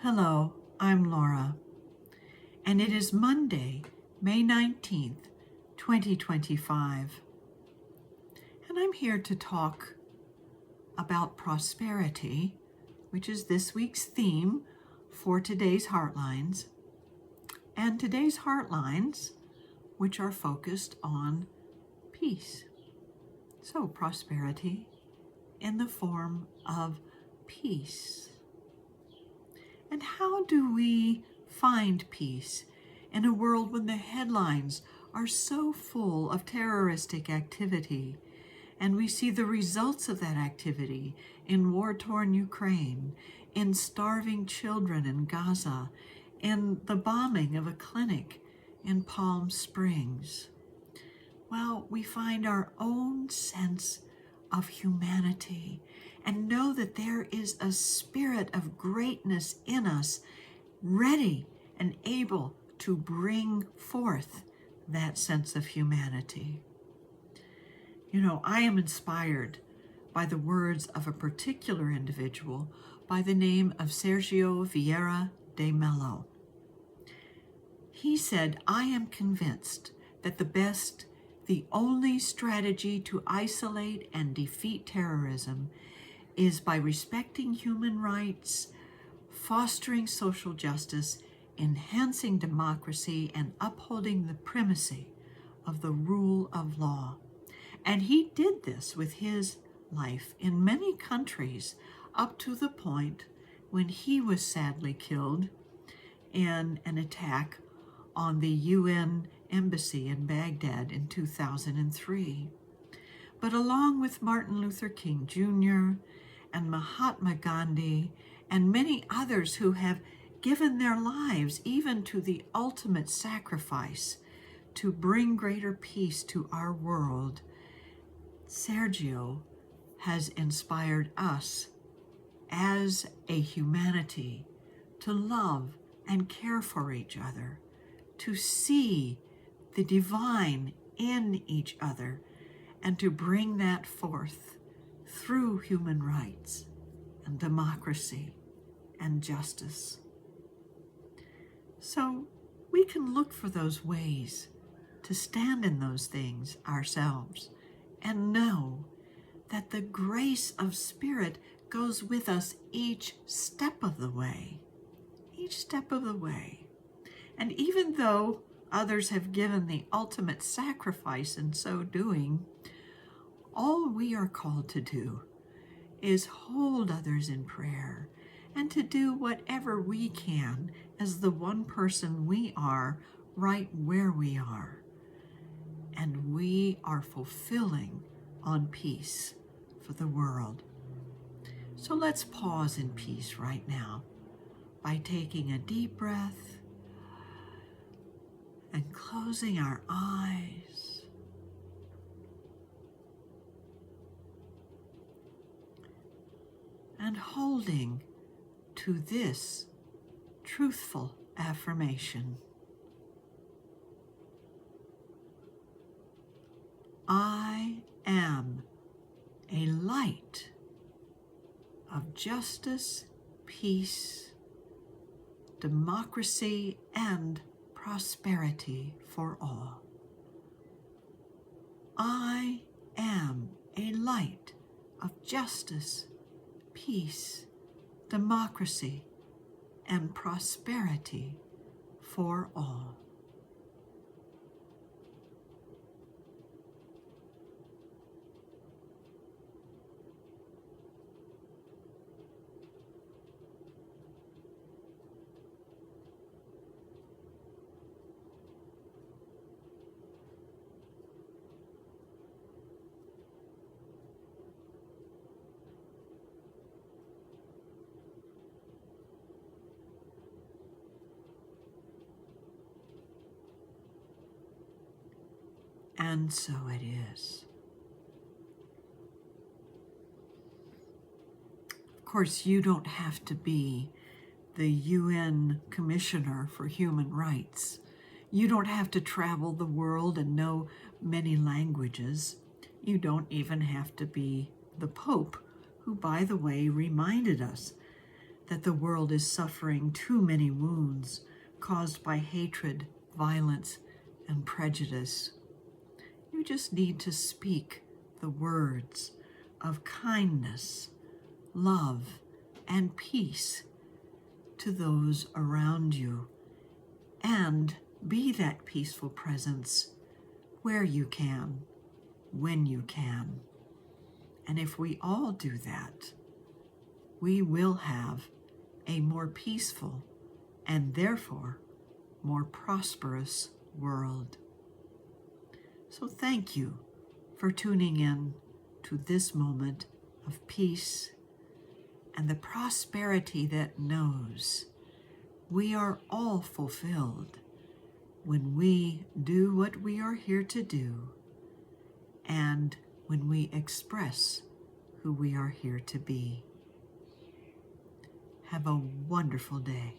Hello, I'm Laura, and it is Monday, May 19th, 2025, and I'm here to talk about prosperity, which is this week's theme for today's Heartlines, and today's Heartlines, which are focused on peace. So, prosperity in the form of peace. And how do we find peace in a world when the headlines are so full of terroristic activity, and we see the results of that activity in war-torn Ukraine, in starving children in Gaza, in the bombing of a clinic in Palm Springs? Well, we find our own sense of humanity and know that there is a spirit of greatness in us, ready and able to bring forth that sense of humanity. You know, I am inspired by the words of a particular individual by the name of Sergio Vieira de Mello. He said, "I am convinced that the only strategy to isolate and defeat terrorism is by respecting human rights, fostering social justice, enhancing democracy, and upholding the primacy of the rule of law." And he did this with his life in many countries up to the point when he was sadly killed in an attack on the UN embassy in Baghdad in 2003. But along with Martin Luther King Jr. and Mahatma Gandhi and many others who have given their lives even to the ultimate sacrifice to bring greater peace to our world, Sergio has inspired us as a humanity to love and care for each other, to see the divine in each other, and to bring that forth through human rights and democracy and justice. So we can look for those ways to stand in those things ourselves and know that the grace of Spirit goes with us each step of the way. Each step of the way. And even though others have given the ultimate sacrifice in so doing, all we are called to do is hold others in prayer and to do whatever we can as the one person we are right where we are. And we are fulfilling on peace for the world. So let's pause in peace right now by taking a deep breath and closing our eyes. And holding to this truthful affirmation. I am a light of justice, peace, democracy, and prosperity for all. I am a light of justice, peace, democracy, and prosperity for all. And so it is. Of course, you don't have to be the UN Commissioner for Human Rights. You don't have to travel the world and know many languages. You don't even have to be the Pope, who, by the way, reminded us that the world is suffering too many wounds caused by hatred, violence, and prejudice. You just need to speak the words of kindness, love, and peace to those around you, and be that peaceful presence where you can, when you can. And if we all do that, we will have a more peaceful and therefore more prosperous world. So thank you for tuning in to this moment of peace and the prosperity that knows we are all fulfilled when we do what we are here to do and when we express who we are here to be. Have a wonderful day.